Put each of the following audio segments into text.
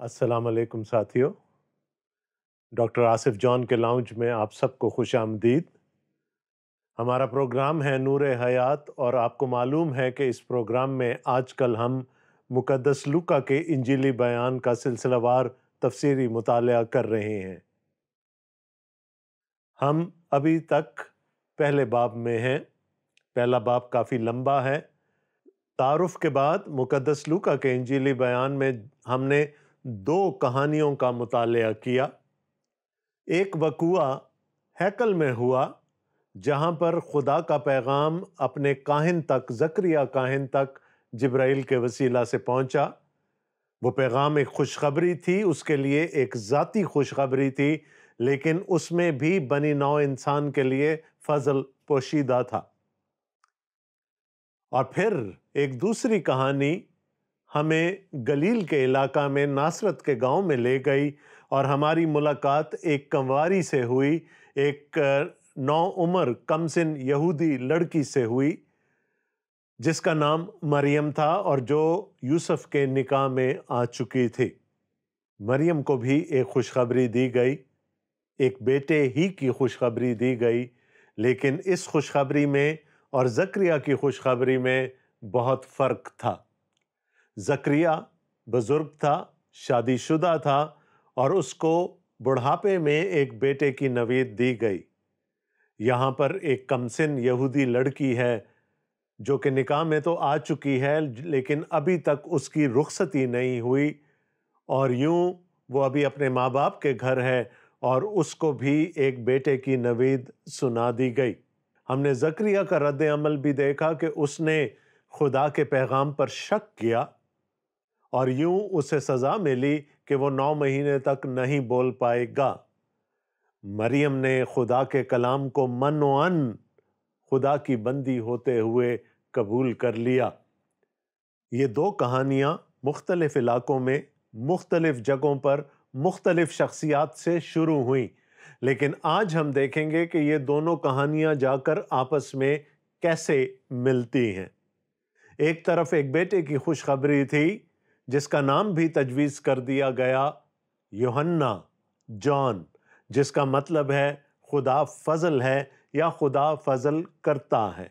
السلام علیکم ساتھیو، ڈاکٹر آصف جان کے لاؤنج میں آپ سب کو خوش آمدید۔ ہمارا پروگرام ہے نور حیات، اور آپ کو معلوم ہے کہ اس پروگرام میں آج کل ہم مقدس لوکا کے انجیلی بیان کا سلسلہ وار تفسیری مطالعہ کر رہے ہیں۔ ہم ابھی تک پہلے باب میں ہیں۔ پہلا باب کافی لمبا ہے۔ تعارف کے بعد مقدس لوکا کے انجیلی بیان میں ہم نے 2 کہانیوں کا مطالعہ کیا۔ ایک وقوعہ ہیکل میں ہوا جہاں پر خدا کا پیغام اپنے کاہن تک، زکریا کاہن تک جبرائیل کے وسیلہ سے پہنچا۔ وہ پیغام ایک خوشخبری تھی، اس کے لیے ایک ذاتی خوشخبری تھی، لیکن اس میں بھی بنی نوع انسان کے لیے فضل پوشیدہ تھا۔ اور پھر ایک دوسری کہانی ہمیں گلیل کے علاقہ میں ناصرت کے گاؤں میں لے گئی، اور ہماری ملاقات ایک کنواری سے ہوئی، ایک نوعمر کمسن یہودی لڑکی سے ہوئی جس کا نام مریم تھا اور جو یوسف کے نکاح میں آ چکی تھی۔ مریم کو بھی ایک خوشخبری دی گئی، ایک بیٹے ہی کی خوشخبری دی گئی، لیکن اس خوشخبری میں اور زکریا کی خوشخبری میں بہت فرق تھا۔ زکریا بزرگ تھا، شادی شدہ تھا، اور اس کو بڑھاپے میں ایک بیٹے کی نوید دی گئی۔ یہاں پر ایک کمسن یہودی لڑکی ہے جو کہ نکاح میں تو آ چکی ہے، لیکن ابھی تک اس کی رخصتی نہیں ہوئی، اور یوں وہ ابھی اپنے ماں باپ کے گھر ہے، اور اس کو بھی ایک بیٹے کی نوید سنا دی گئی۔ ہم نے زکریا کا رد عمل بھی دیکھا کہ اس نے خدا کے پیغام پر شک کیا، اور یوں اسے سزا ملی کہ وہ 9 مہینے تک نہیں بول پائے گا۔ مریم نے خدا کے کلام کو منوعاً خدا کی بندی ہوتے ہوئے قبول کر لیا۔ یہ 2 کہانیاں مختلف علاقوں میں، مختلف جگہوں پر، مختلف شخصیات سے شروع ہوئیں، لیکن آج ہم دیکھیں گے کہ یہ دونوں کہانیاں جا کر آپس میں کیسے ملتی ہیں۔ ایک طرف ایک بیٹے کی خوشخبری تھی جس کا نام بھی تجویز کر دیا گیا یوحنا، جان، جس کا مطلب ہے خدا فضل ہے یا خدا فضل کرتا ہے۔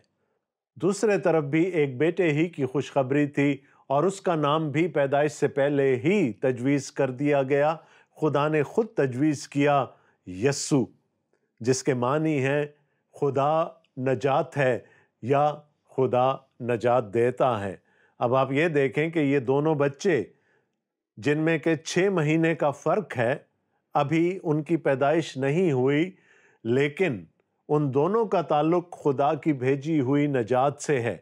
دوسرے طرف بھی ایک بیٹے ہی کی خوشخبری تھی، اور اس کا نام بھی پیدائش سے پہلے ہی تجویز کر دیا گیا۔ خدا نے خود تجویز کیا، یسوع، جس کے معنی ہے خدا نجات ہے یا خدا نجات دیتا ہے۔ اب آپ یہ دیکھیں کہ یہ دونوں بچے جن میں کہ 6 مہینے کا فرق ہے، ابھی ان کی پیدائش نہیں ہوئی، لیکن ان دونوں کا تعلق خدا کی بھیجی ہوئی نجات سے ہے۔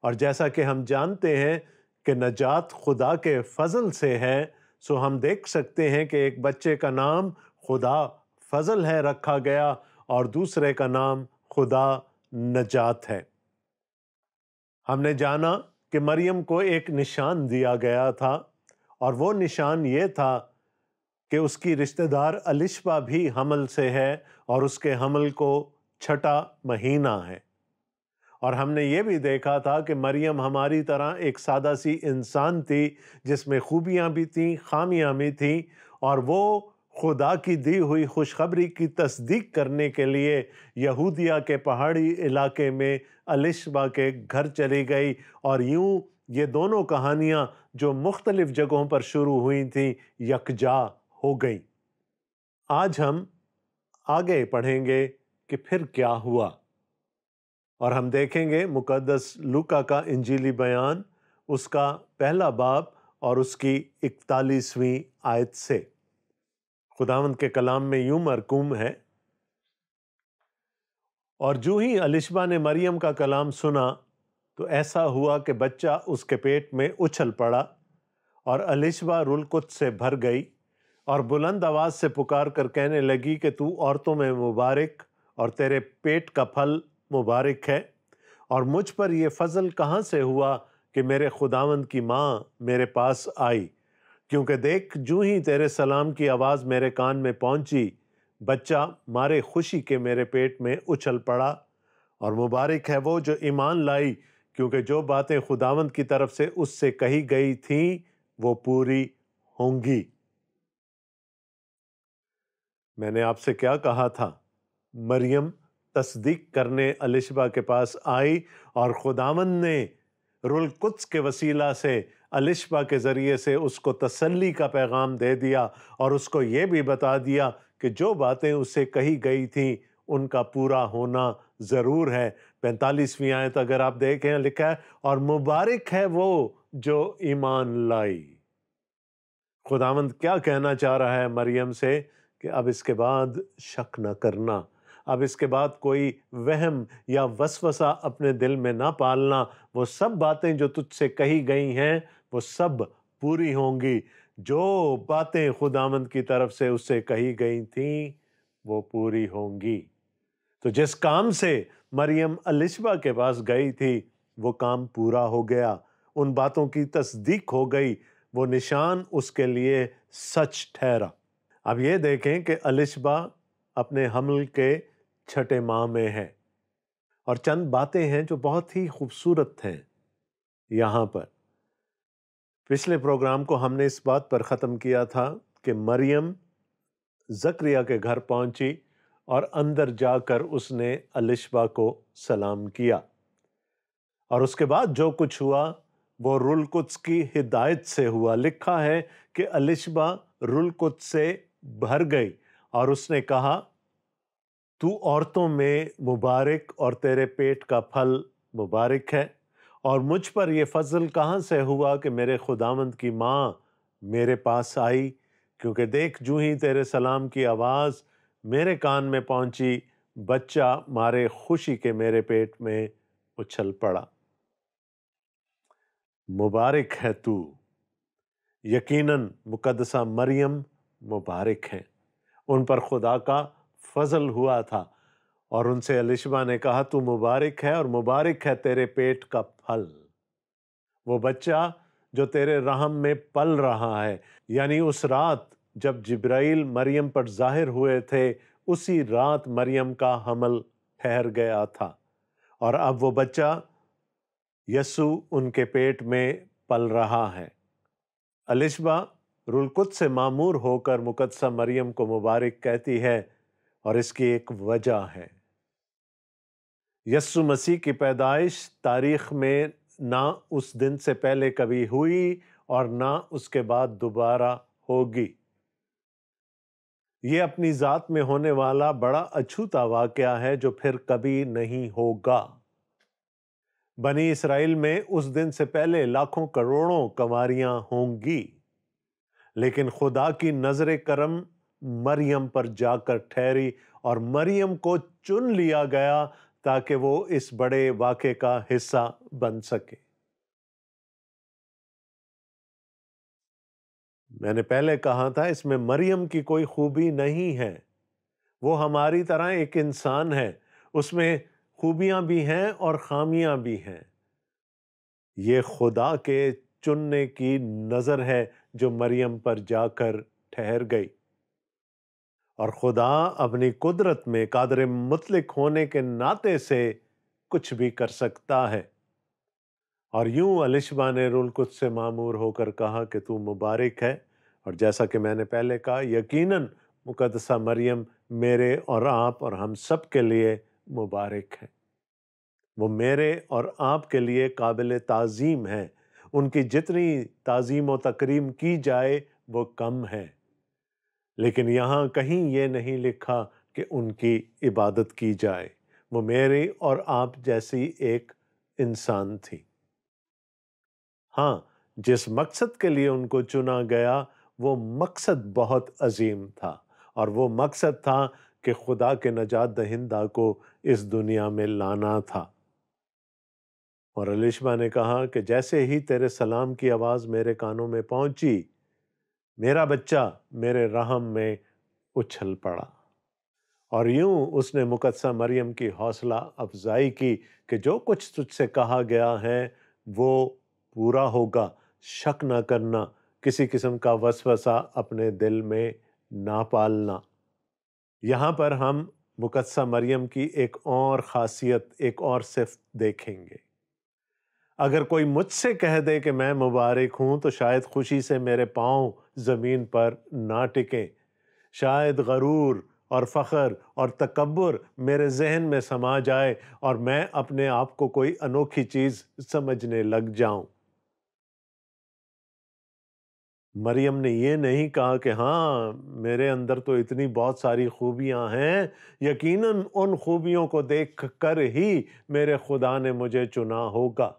اور جیسا کہ ہم جانتے ہیں کہ نجات خدا کے فضل سے ہے، سو ہم دیکھ سکتے ہیں کہ ایک بچے کا نام خدا فضل ہے رکھا گیا، اور دوسرے کا نام خدا نجات ہے۔ ہم نے جانا کہ مریم کو ایک نشان دیا گیا تھا، اور وہ نشان یہ تھا کہ اس کی رشتہ دار الشبا بھی حمل سے ہے، اور اس کے حمل کو 6واں مہینہ ہے۔ اور ہم نے یہ بھی دیکھا تھا کہ مریم ہماری طرح ایک سادہ سی انسان تھی جس میں خوبیاں بھی تھیں، خامیاں بھی تھیں، اور وہ خدا کی دی ہوئی خوشخبری کی تصدیق کرنے کے لیے یہودیہ کے پہاڑی علاقے میں الشبا کے گھر چلی گئی، اور یوں یہ دونوں کہانیاں جو مختلف جگہوں پر شروع ہوئی تھیں یکجا ہو گئیں۔ آج ہم آگے پڑھیں گے کہ پھر کیا ہوا، اور ہم دیکھیں گے مقدس لوکا کا انجیلی بیان، اس کا پہلا باب اور اس کی 41ویں آیت سے۔ خداوند کے کلام میں یوں مرقوم ہے، اور جو ہی الشبا نے مریم کا کلام سنا تو ایسا ہوا کہ بچہ اس کے پیٹ میں اچھل پڑا، اور الشبا روح القدس سے بھر گئی، اور بلند آواز سے پکار کر کہنے لگی کہ تو عورتوں میں مبارک، اور تیرے پیٹ کا پھل مبارک ہے، اور مجھ پر یہ فضل کہاں سے ہوا کہ میرے خداوند کی ماں میرے پاس آئی، کیونکہ دیکھ جو ہی تیرے سلام کی آواز میرے کان میں پہنچی، بچہ مارے خوشی کے میرے پیٹ میں اچھل پڑا، اور مبارک ہے وہ جو ایمان لائی، کیونکہ جو باتیں خداوند کی طرف سے اس سے کہی گئی تھیں وہ پوری ہوں گی۔ میں نے آپ سے کیا کہا تھا؟ مریم تصدیق کرنے الشبا کے پاس آئی اور خداوند نے روح القدس کے وسیلہ سے الشبا کے ذریعے سے اس کو تسلی کا پیغام دے دیا اور اس کو یہ بھی بتا دیا کہ جو باتیں اس سے کہی گئی تھیں ان کا پورا ہونا ضرور ہے۔ 45ویں آیت اگر آپ دیکھیں لکھا ہے، اور مبارک ہے وہ جو ایمان لائی۔ خداوند کیا کہنا چاہ رہا ہے مریم سے کہ اب اس کے بعد شک نہ کرنا، اب اس کے بعد کوئی وہم یا وسوسہ اپنے دل میں نہ پالنا۔ وہ سب باتیں جو تجھ سے کہی گئی ہیں وہ سب پوری ہوں گی۔ جو باتیں خداوند کی طرف سے اس سے کہی گئی تھیں وہ پوری ہوں گی۔ تو جس کام سے مریم الشبا کے پاس گئی تھی وہ کام پورا ہو گیا، ان باتوں کی تصدیق ہو گئی، وہ نشان اس کے لیے سچ ٹھہرا۔ اب یہ دیکھیں کہ الشبا اپنے حمل کے 6 ماہ میں ہے، اور چند باتیں ہیں جو بہت ہی خوبصورت ہیں یہاں پر۔ پچھلے پروگرام کو ہم نے اس بات پر ختم کیا تھا کہ مریم زکریا کے گھر پہنچی اور اندر جا کر اس نے الشبا کو سلام کیا، اور اس کے بعد جو کچھ ہوا وہ روح القدس کی ہدایت سے ہوا۔ لکھا ہے کہ الشبا روح القدس سے بھر گئی اور اس نے کہا، تو عورتوں میں مبارک اور تیرے پیٹ کا پھل مبارک ہے، اور مجھ پر یہ فضل کہاں سے ہوا کہ میرے خداوند کی ماں میرے پاس آئی، کیونکہ دیکھ جو ہی تیرے سلام کی آواز میرے کان میں پہنچی، بچہ مارے خوشی کے میرے پیٹ میں اچھل پڑا۔ مبارک ہے تو، یقیناً مقدسہ مریم مبارک ہیں، ان پر خدا کا فضل ہوا تھا، اور ان سے الشبا نے کہا تو مبارک ہے اور مبارک ہے تیرے پیٹ کا پھل، وہ بچہ جو تیرے رحم میں پل رہا ہے۔ یعنی اس رات جب جبرائیل مریم پر ظاہر ہوئے تھے، اسی رات مریم کا حمل ٹھہر گیا تھا، اور اب وہ بچہ یسوع ان کے پیٹ میں پل رہا ہے۔ الشبا روح القدس سے معمور ہو کر مقدسہ مریم کو مبارک کہتی ہے، اور اس کی ایک وجہ ہے۔ یسوع مسیح کی پیدائش تاریخ میں نہ اس دن سے پہلے کبھی ہوئی اور نہ اس کے بعد دوبارہ ہوگی۔ یہ اپنی ذات میں ہونے والا بڑا اچھوتا واقعہ ہے جو پھر کبھی نہیں ہوگا۔ بنی اسرائیل میں اس دن سے پہلے لاکھوں کروڑوں کنواریاں ہوں گی، لیکن خدا کی نظر کرم مریم پر جا کر ٹھہری، اور مریم کو چن لیا گیا تاکہ وہ اس بڑے واقعے کا حصہ بن سکے۔ میں نے پہلے کہا تھا اس میں مریم کی کوئی خوبی نہیں ہے، وہ ہماری طرح ایک انسان ہے، اس میں خوبیاں بھی ہیں اور خامیاں بھی ہیں۔ یہ خدا کے چننے کی نظر ہے جو مریم پر جا کر ٹھہر گئی، اور خدا اپنی قدرت میں قادر مطلق ہونے کے ناطے سے کچھ بھی کر سکتا ہے۔ اور یوں الشبا نے روح القدس سے معمور ہو کر کہا کہ تو مبارک ہے، اور جیسا کہ میں نے پہلے کہا یقیناً مقدسہ مریم میرے اور آپ اور ہم سب کے لیے مبارک ہے۔ وہ میرے اور آپ کے لیے قابل تعظیم ہے، ان کی جتنی تعظیم و تکریم کی جائے وہ کم ہے، لیکن یہاں کہیں یہ نہیں لکھا کہ ان کی عبادت کی جائے۔ وہ میرے اور آپ جیسی ایک انسان تھی۔ ہاں، جس مقصد کے لیے ان کو چنا گیا وہ مقصد بہت عظیم تھا، اور وہ مقصد تھا کہ خدا کے نجات دہندہ کو اس دنیا میں لانا تھا۔ اور الشبا نے کہا کہ جیسے ہی تیرے سلام کی آواز میرے کانوں میں پہنچی، میرا بچہ میرے رحم میں اچھل پڑا۔ اور یوں اس نے مقدسہ مریم کی حوصلہ افزائی کی کہ جو کچھ تجھ سے کہا گیا ہے وہ پورا ہوگا، شک نہ کرنا، کسی قسم کا وسوسہ اپنے دل میں نہ پالنا۔ یہاں پر ہم مقدسہ مریم کی ایک اور خاصیت، ایک اور صفت دیکھیں گے۔ اگر کوئی مجھ سے کہہ دے کہ میں مبارک ہوں تو شاید خوشی سے میرے پاؤں زمین پر نہ ٹکیں، شاید غرور اور فخر اور تکبر میرے ذہن میں سما جائے اور میں اپنے آپ کو کوئی انوکھی چیز سمجھنے لگ جاؤں۔ مریم نے یہ نہیں کہا کہ ہاں میرے اندر تو اتنی بہت ساری خوبیاں ہیں، یقیناً ان خوبیوں کو دیکھ کر ہی میرے خدا نے مجھے چنا ہوگا۔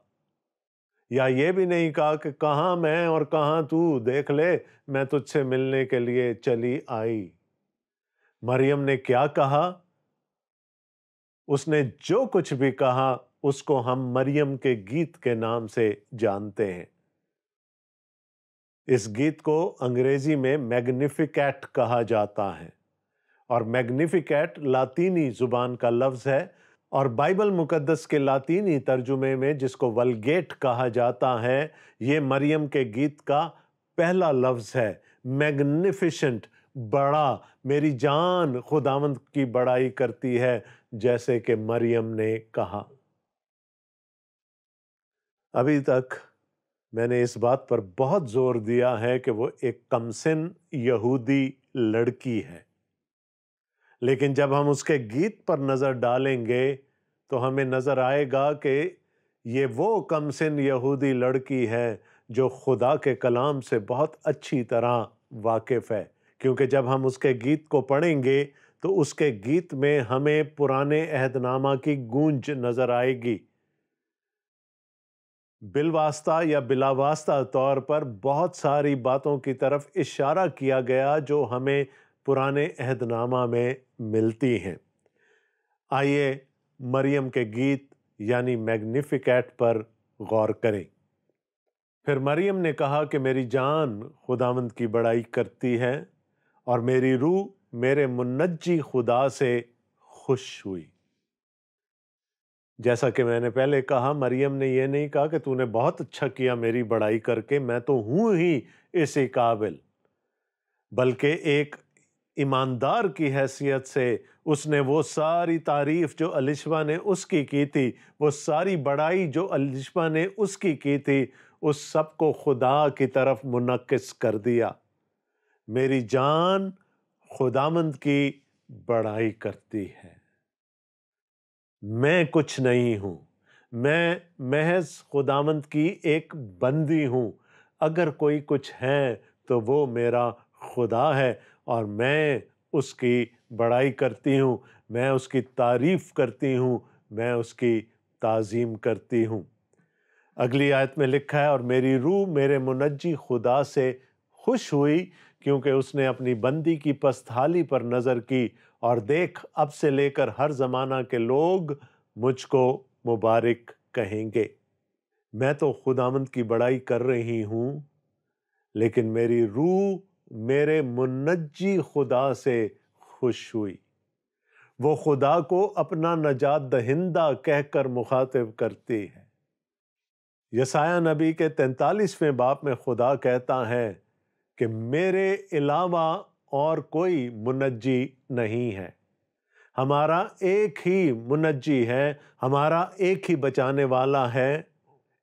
یا یہ بھی نہیں کہا کہ کہاں میں اور کہاں تو، دیکھ لے میں تجھ سے ملنے کے لیے چلی آئی۔ مریم نے کیا کہا؟ اس نے جو کچھ بھی کہا اس کو ہم مریم کے گیت کے نام سے جانتے ہیں۔ اس گیت کو انگریزی میں میگنیفیکیٹ کہا جاتا ہے، اور میگنیفیکیٹ لاطینی زبان کا لفظ ہے، اور بائبل مقدس کے لاطینی ترجمے میں جس کو ولگیٹ کہا جاتا ہے، یہ مریم کے گیت کا پہلا لفظ ہے۔ میگنیفیشنٹ، بڑا، میری جان خداوند کی بڑائی کرتی ہے، جیسے کہ مریم نے کہا۔ ابھی تک میں نے اس بات پر بہت زور دیا ہے کہ وہ ایک کمسن یہودی لڑکی ہے، لیکن جب ہم اس کے گیت پر نظر ڈالیں گے تو ہمیں نظر آئے گا کہ یہ وہ کمسن یہودی لڑکی ہے جو خدا کے کلام سے بہت اچھی طرح واقف ہے، کیونکہ جب ہم اس کے گیت کو پڑھیں گے تو اس کے گیت میں ہمیں پرانے عہد نامہ کی گونج نظر آئے گی۔ بالواسطہ یا بلا واسطہ طور پر بہت ساری باتوں کی طرف اشارہ کیا گیا جو ہمیں پرانے عہد نامہ میں ملتی ہیں۔ آئیے مریم کے گیت یعنی میگنیفیکیٹ پر غور کریں۔ پھر مریم نے کہا کہ میری جان خداوند کی بڑائی کرتی ہے اور میری روح میرے منجی خدا سے خوش ہوئی۔ جیسا کہ میں نے پہلے کہا، مریم نے یہ نہیں کہا کہ تو نے بہت اچھا کیا میری بڑائی کر کے، میں تو ہوں ہی اسی قابل، بلکہ ایک ایماندار کی حیثیت سے اس نے وہ ساری تعریف جو الیشبا نے اس کی تھی، وہ ساری بڑائی جو الیشبا نے اس کی تھی، اس سب کو خدا کی طرف منعکس کر دیا۔ میری جان خداوند کی بڑائی کرتی ہے۔ میں کچھ نہیں ہوں، میں محض خداوند کی ایک بندی ہوں۔ اگر کوئی کچھ ہے تو وہ میرا خدا ہے، اور میں اس کی بڑائی کرتی ہوں، میں اس کی تعریف کرتی ہوں، میں اس کی تعظیم کرتی ہوں۔ اگلی آیت میں لکھا ہے، اور میری روح میرے منجی خدا سے خوش ہوئی، کیونکہ اس نے اپنی بندی کی پستحالی پر نظر کی، اور دیکھ اب سے لے کر ہر زمانہ کے لوگ مجھ کو مبارک کہیں گے۔ میں تو خداوند کی بڑائی کر رہی ہوں، لیکن میری روح میرے منجی خدا سے خوش ہوئی۔ وہ خدا کو اپنا نجات دہندہ کہہ کر مخاطب کرتی ہے۔ یسایہ نبی کے 43ویں باب میں خدا کہتا ہے کہ میرے علاوہ اور کوئی منجی نہیں ہے۔ ہمارا ایک ہی منجی ہے، ہمارا ایک ہی بچانے والا ہے،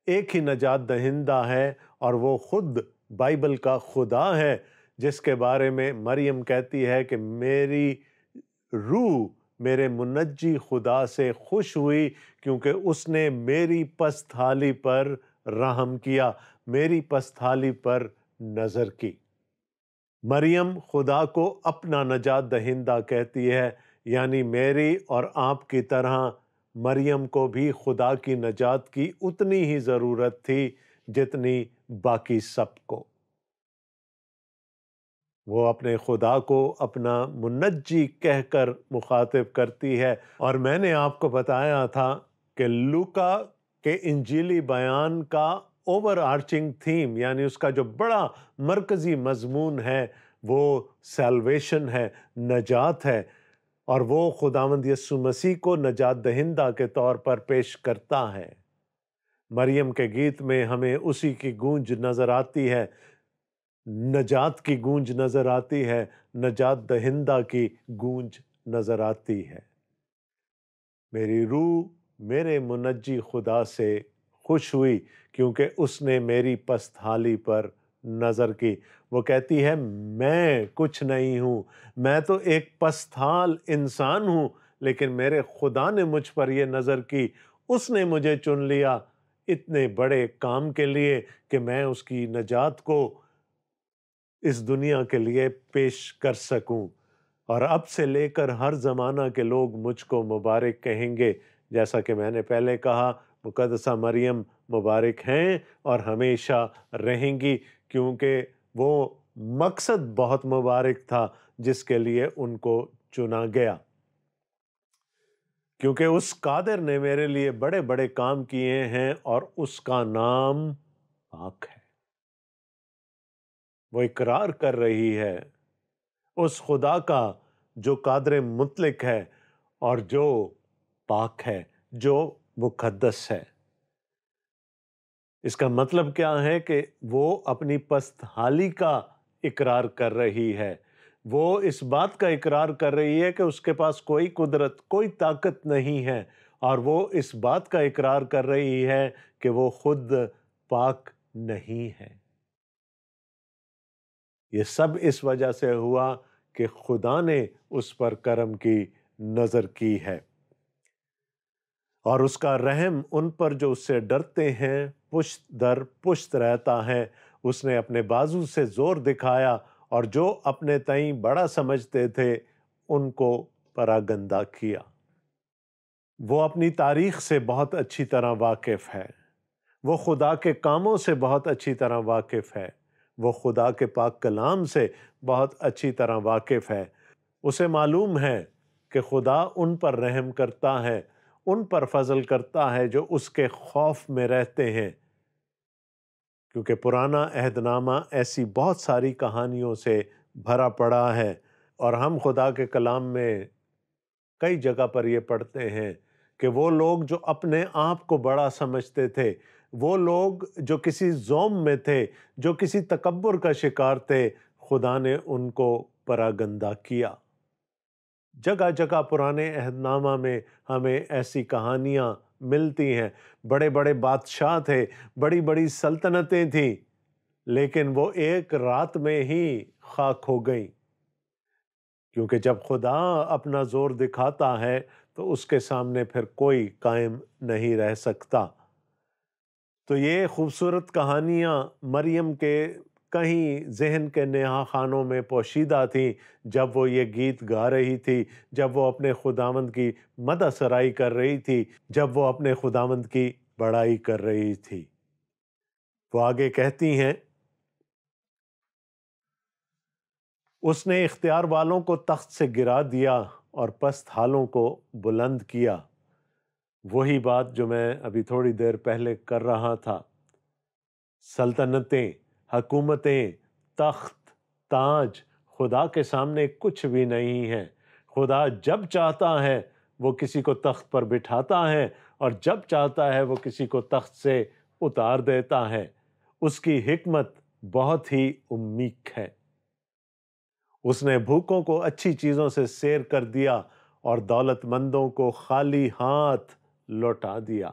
ایک ہی نجات دہندہ ہے، اور وہ خود بائبل کا خدا ہے، جس کے بارے میں مریم کہتی ہے کہ میری روح میرے منجی خدا سے خوش ہوئی، کیونکہ اس نے میری پستحالی پر رحم کیا، میری پستحالی پر نظر کی۔ مریم خدا کو اپنا نجات دہندہ کہتی ہے، یعنی میری اور آپ کی طرح مریم کو بھی خدا کی نجات کی اتنی ہی ضرورت تھی جتنی باقی سب کو۔ وہ اپنے خدا کو اپنا منجی کہہ کر مخاطب کرتی ہے، اور میں نے آپ کو بتایا تھا کہ لوکا کے انجیلی بیان کا اوور آرچنگ تھیم، یعنی اس کا جو بڑا مرکزی مضمون ہے، وہ سیلویشن ہے، نجات ہے، اور وہ خداوند یسوع مسیح کو نجات دہندہ کے طور پر پیش کرتا ہے۔ مریم کے گیت میں ہمیں اسی کی گونج نظر آتی ہے، نجات کی گونج نظر آتی ہے، نجات دہندہ کی گونج نظر آتی ہے۔ میری روح میرے منجی خدا سے خوش ہوئی، کیونکہ اس نے میری پستحالی پر نظر کی۔ وہ کہتی ہے میں کچھ نہیں ہوں، میں تو ایک پستھال انسان ہوں، لیکن میرے خدا نے مجھ پر یہ نظر کی، اس نے مجھے چن لیا اتنے بڑے کام کے لیے کہ میں اس کی نجات کو اس دنیا کے لیے پیش کر سکوں، اور اب سے لے کر ہر زمانہ کے لوگ مجھ کو مبارک کہیں گے۔ جیسا کہ میں نے پہلے کہا، مقدسہ مریم مبارک ہیں اور ہمیشہ رہیں گی، کیونکہ وہ مقصد بہت مبارک تھا جس کے لیے ان کو چنا گیا۔ کیونکہ اس قادر نے میرے لیے بڑے بڑے کام کیے ہیں اور اس کا نام پاک ہے۔ وہ اقرار کر رہی ہے اس خدا کا جو قادر مطلق ہے اور جو پاک ہے، جو مقدس ہے۔ اس کا مطلب کیا ہے کہ وہ اپنی پست حالی کا اقرار کر رہی ہے، وہ اس بات کا اقرار کر رہی ہے کہ اس کے پاس کوئی قدرت، کوئی طاقت نہیں ہے، اور وہ اس بات کا اقرار کر رہی ہے کہ وہ خود پاک نہیں ہے۔ یہ سب اس وجہ سے ہوا کہ خدا نے اس پر کرم کی نظر کی ہے، اور اس کا رحم ان پر جو اس سے ڈرتے ہیں پشت در پشت رہتا ہے۔ اس نے اپنے بازو سے زور دکھایا، اور جو اپنے تئیں بڑا سمجھتے تھے ان کو پراگندہ کیا۔ وہ اپنی تاریخ سے بہت اچھی طرح واقف ہے، وہ خدا کے کاموں سے بہت اچھی طرح واقف ہے، وہ خدا کے پاک کلام سے بہت اچھی طرح واقف ہے۔ اسے معلوم ہے کہ خدا ان پر رحم کرتا ہے، ان پر فضل کرتا ہے جو اس کے خوف میں رہتے ہیں، کیونکہ پرانا عہد نامہ ایسی بہت ساری کہانیوں سے بھرا پڑا ہے، اور ہم خدا کے کلام میں کئی جگہ پر یہ پڑھتے ہیں کہ وہ لوگ جو اپنے آپ کو بڑا سمجھتے تھے، وہ لوگ جو کسی زوم میں تھے، جو کسی تکبر کا شکار تھے، خدا نے ان کو پراگندہ کیا۔ جگہ جگہ پرانے عہد نامہ میں ہمیں ایسی کہانیاں ملتی ہیں۔ بڑے بڑے بادشاہ تھے، بڑی بڑی سلطنتیں تھیں، لیکن وہ ایک رات میں ہی خاک ہو گئیں، کیونکہ جب خدا اپنا زور دکھاتا ہے تو اس کے سامنے پھر کوئی قائم نہیں رہ سکتا۔ تو یہ خوبصورت کہانیاں مریم کے کہیں ذہن کے نہا خانوں میں پوشیدہ تھیں جب وہ یہ گیت گا رہی تھی، جب وہ اپنے خداوند کی مدح سرائی کر رہی تھی، جب وہ اپنے خداوند کی بڑائی کر رہی تھی۔ وہ آگے کہتی ہیں، اس نے اختیار والوں کو تخت سے گرا دیا اور پست حالوں کو بلند کیا۔ وہی بات جو میں ابھی تھوڑی دیر پہلے کر رہا تھا۔ سلطنتیں، حکومتیں، تخت، تاج خدا کے سامنے کچھ بھی نہیں ہے۔ خدا جب چاہتا ہے وہ کسی کو تخت پر بٹھاتا ہے، اور جب چاہتا ہے وہ کسی کو تخت سے اتار دیتا ہے۔ اس کی حکمت بہت ہی عمیق ہے۔ اس نے بھوکوں کو اچھی چیزوں سے سیر کر دیا اور دولت مندوں کو خالی ہاتھ لوٹا دیا۔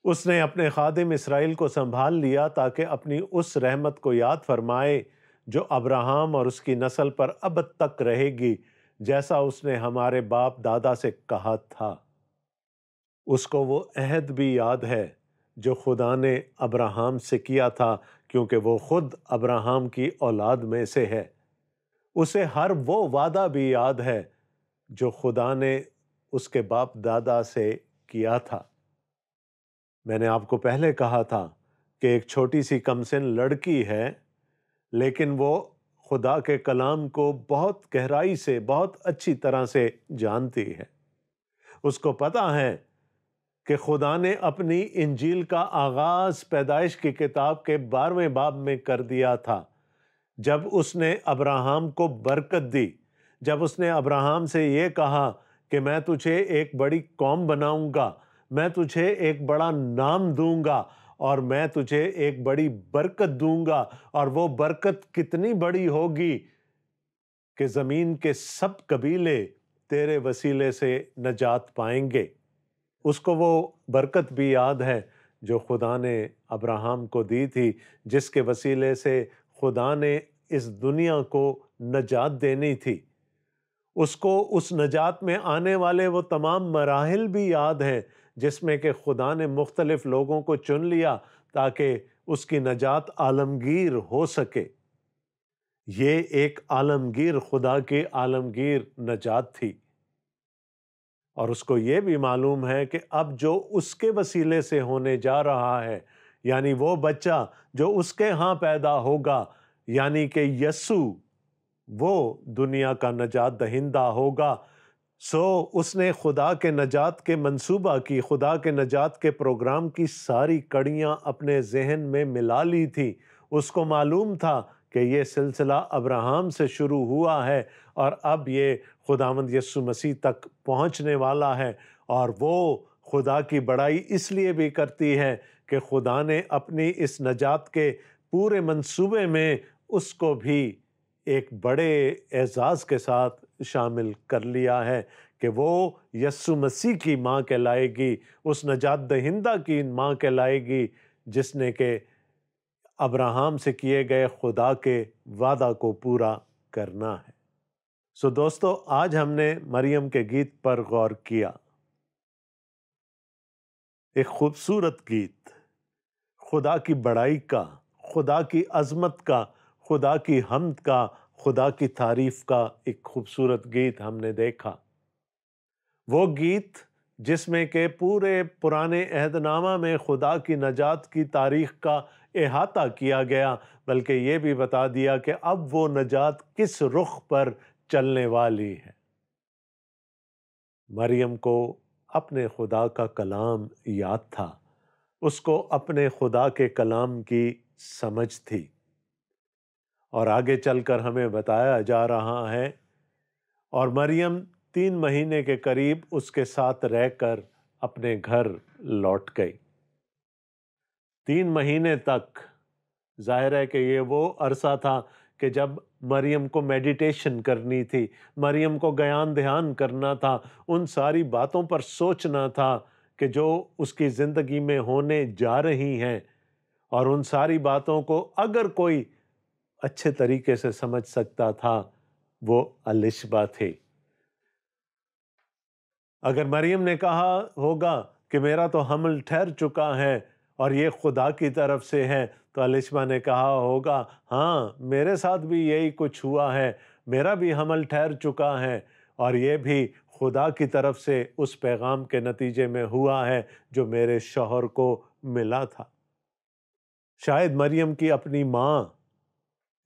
اس نے اپنے خادم اسرائیل کو سنبھال لیا تاکہ اپنی اس رحمت کو یاد فرمائے جو ابراہم اور اس کی نسل پر ابد تک رہے گی، جیسا اس نے ہمارے باپ دادا سے کہا تھا۔ اس کو وہ عہد بھی یاد ہے جو خدا نے ابراہم سے کیا تھا، کیونکہ وہ خود ابراہم کی اولاد میں سے ہے۔ اسے ہر وہ وعدہ بھی یاد ہے جو خدا نے اس کے باپ دادا سے کیا تھا۔ میں نے آپ کو پہلے کہا تھا کہ ایک چھوٹی سی کمسن لڑکی ہے، لیکن وہ خدا کے کلام کو بہت گہرائی سے، بہت اچھی طرح سے جانتی ہے۔ اس کو پتہ ہے کہ خدا نے اپنی انجیل کا آغاز پیدائش کی کتاب کے 12ویں باب میں کر دیا تھا، جب اس نے ابراہم کو برکت دی، جب اس نے ابراہم سے یہ کہا کہ میں تجھے ایک بڑی قوم بناؤں گا، میں تجھے ایک بڑا نام دوں گا، اور میں تجھے ایک بڑی برکت دوں گا، اور وہ برکت کتنی بڑی ہوگی کہ زمین کے سب قبیلے تیرے وسیلے سے نجات پائیں گے۔ اس کو وہ برکت بھی یاد ہے جو خدا نے ابراہیم کو دی تھی، جس کے وسیلے سے خدا نے اس دنیا کو نجات دینی تھی، اس کو اس نجات میں آنے والے وہ تمام مراحل بھی یاد ہیں جس میں کہ خدا نے مختلف لوگوں کو چن لیا تاکہ اس کی نجات عالمگیر ہو سکے۔ یہ ایک عالمگیر خدا کی عالمگیر نجات تھی، اور اس کو یہ بھی معلوم ہے کہ اب جو اس کے وسیلے سے ہونے جا رہا ہے، یعنی وہ بچہ جو اس کے ہاں پیدا ہوگا، یعنی کہ یسوع، وہ دنیا کا نجات دہندہ ہوگا۔ سو اس نے خدا کے نجات کے منصوبہ کی، خدا کے نجات کے پروگرام کی ساری کڑیاں اپنے ذہن میں ملا لی تھی۔ اس کو معلوم تھا کہ یہ سلسلہ ابراہیم سے شروع ہوا ہے اور اب یہ خداوند یسوع مسیح تک پہنچنے والا ہے، اور وہ خدا کی بڑائی اس لیے بھی کرتی ہے کہ خدا نے اپنی اس نجات کے پورے منصوبے میں اس کو بھی ایک بڑے اعزاز کے ساتھ شامل کر لیا ہے کہ وہ یسوع مسیح کی ماں کہلائے گی، اس نجات دہندہ کی ماں کہلائے گی جس نے کہ ابراہیم سے کیے گئے خدا کے وعدہ کو پورا کرنا ہے۔ سو دوستو، آج ہم نے مریم کے گیت پر غور کیا۔ ایک خوبصورت گیت، خدا کی بڑائی کا، خدا کی عظمت کا، خدا کی حمد کا، خدا کی تعریف کا ایک خوبصورت گیت ہم نے دیکھا۔ وہ گیت جس میں کہ پورے پرانے عہد نامہ میں خدا کی نجات کی تاریخ کا احاطہ کیا گیا، بلکہ یہ بھی بتا دیا کہ اب وہ نجات کس رخ پر چلنے والی ہے۔ مریم کو اپنے خدا کا کلام یاد تھا، اس کو اپنے خدا کے کلام کی سمجھ تھی، اور آگے چل کر ہمیں بتایا جا رہا ہے، اور مریم 3 مہینے کے قریب اس کے ساتھ رہ کر اپنے گھر لوٹ گئی۔ 3 مہینے تک ظاہر ہے کہ یہ وہ عرصہ تھا کہ جب مریم کو میڈیٹیشن کرنی تھی، مریم کو گیان دھیان کرنا تھا، ان ساری باتوں پر سوچنا تھا کہ جو اس کی زندگی میں ہونے جا رہی ہیں، اور ان ساری باتوں کو اگر کوئی اچھے طریقے سے سمجھ سکتا تھا وہ الشبا تھے۔ اگر مریم نے کہا ہوگا کہ میرا تو حمل ٹھہر چکا ہے اور یہ خدا کی طرف سے ہے، تو الشبا نے کہا ہوگا ہاں میرے ساتھ بھی یہی کچھ ہوا ہے، میرا بھی حمل ٹھہر چکا ہے، اور یہ بھی خدا کی طرف سے اس پیغام کے نتیجے میں ہوا ہے جو میرے شوہر کو ملا تھا۔ شاید مریم کی اپنی ماں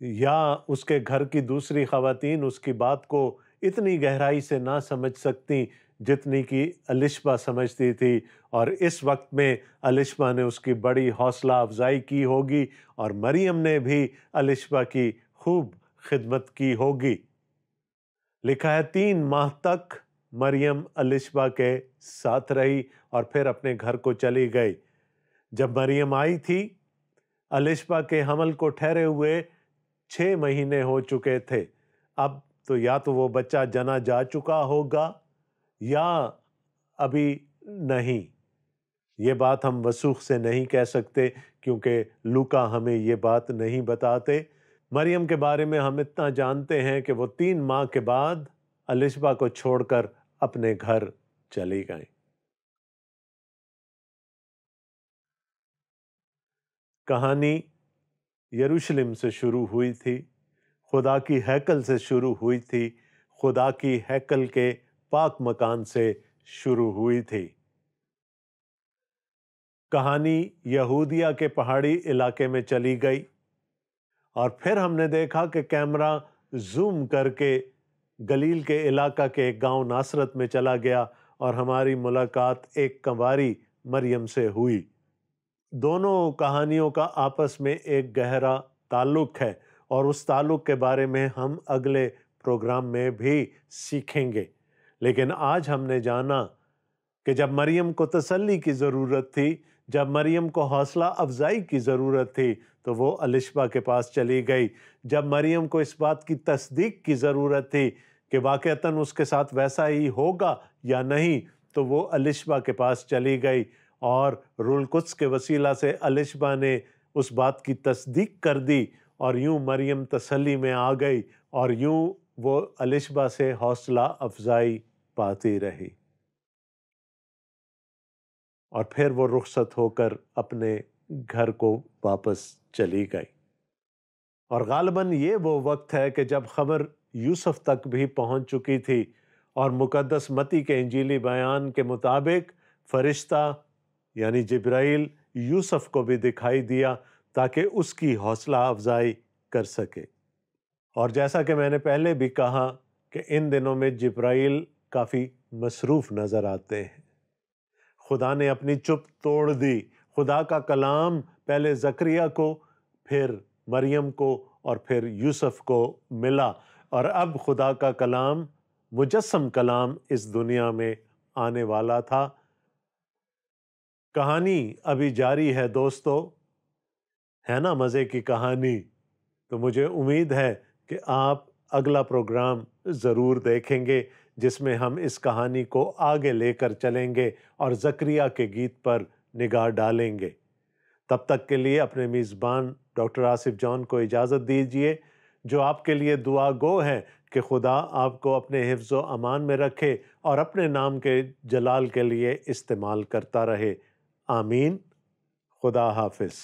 یا اس کے گھر کی دوسری خواتین اس کی بات کو اتنی گہرائی سے نہ سمجھ سکتی جتنی کہ الشبا سمجھتی تھی، اور اس وقت میں الشبا نے اس کی بڑی حوصلہ افزائی کی ہوگی، اور مریم نے بھی الشبا کی خوب خدمت کی ہوگی۔ لکھا ہے 3 ماہ تک مریم الشبا کے ساتھ رہی اور پھر اپنے گھر کو چلی گئی۔ جب مریم آئی تھی، الشبا کے حمل کو ٹھہرے ہوئے 6 مہینے ہو چکے تھے۔ اب تو یا تو وہ بچہ جنا جا چکا ہوگا یا ابھی نہیں، یہ بات ہم وثوق سے نہیں کہہ سکتے کیونکہ لوکا ہمیں یہ بات نہیں بتاتے۔ مریم کے بارے میں ہم اتنا جانتے ہیں کہ وہ 3 ماہ کے بعد الشبا کو چھوڑ کر اپنے گھر چلی گئیں۔ کہانی یروشلم سے شروع ہوئی تھی، خدا کی ہیکل سے شروع ہوئی تھی، خدا کی ہیکل کے پاک مکان سے شروع ہوئی تھی۔ کہانی یہودیہ کے پہاڑی علاقے میں چلی گئی، اور پھر ہم نے دیکھا کہ کیمرہ زوم کر کے گلیل کے علاقہ کے ایک گاؤں ناصرت میں چلا گیا، اور ہماری ملاقات ایک کنواری مریم سے ہوئی۔ دونوں کہانیوں کا آپس میں ایک گہرا تعلق ہے، اور اس تعلق کے بارے میں ہم اگلے پروگرام میں بھی سیکھیں گے۔ لیکن آج ہم نے جانا کہ جب مریم کو تسلی کی ضرورت تھی، جب مریم کو حوصلہ افزائی کی ضرورت تھی، تو وہ الشبا کے پاس چلی گئی۔ جب مریم کو اس بات کی تصدیق کی ضرورت تھی کہ واقعتاً اس کے ساتھ ویسا ہی ہوگا یا نہیں، تو وہ الشبا کے پاس چلی گئی، اور روح القدس کے وسیلہ سے الشبہ نے اس بات کی تصدیق کر دی، اور یوں مریم تسلی میں آ گئی، اور یوں وہ الشبہ سے حوصلہ افزائی پاتی رہی، اور پھر وہ رخصت ہو کر اپنے گھر کو واپس چلی گئی۔ اور غالباً یہ وہ وقت ہے کہ جب خبر یوسف تک بھی پہنچ چکی تھی، اور مقدس متی کے انجیلی بیان کے مطابق فرشتہ یعنی جبرائیل یوسف کو بھی دکھائی دیا تاکہ اس کی حوصلہ افزائی کر سکے۔ اور جیسا کہ میں نے پہلے بھی کہا کہ ان دنوں میں جبرائیل کافی مصروف نظر آتے ہیں۔ خدا نے اپنی چپ توڑ دی، خدا کا کلام پہلے زکریا کو، پھر مریم کو، اور پھر یوسف کو ملا، اور اب خدا کا کلام، مجسم کلام، اس دنیا میں آنے والا تھا۔ کہانی ابھی جاری ہے دوستو، ہے نا مزے کی کہانی؟ تو مجھے امید ہے کہ آپ اگلا پروگرام ضرور دیکھیں گے، جس میں ہم اس کہانی کو آگے لے کر چلیں گے اور زکریا کے گیت پر نگاہ ڈالیں گے۔ تب تک کے لیے اپنے میزبان ڈاکٹر آصف جان کو اجازت دیجیے، جو آپ کے لیے دعا گو ہیں کہ خدا آپ کو اپنے حفظ و امان میں رکھے اور اپنے نام کے جلال کے لیے استعمال کرتا رہے۔ آمین۔ خدا حافظ۔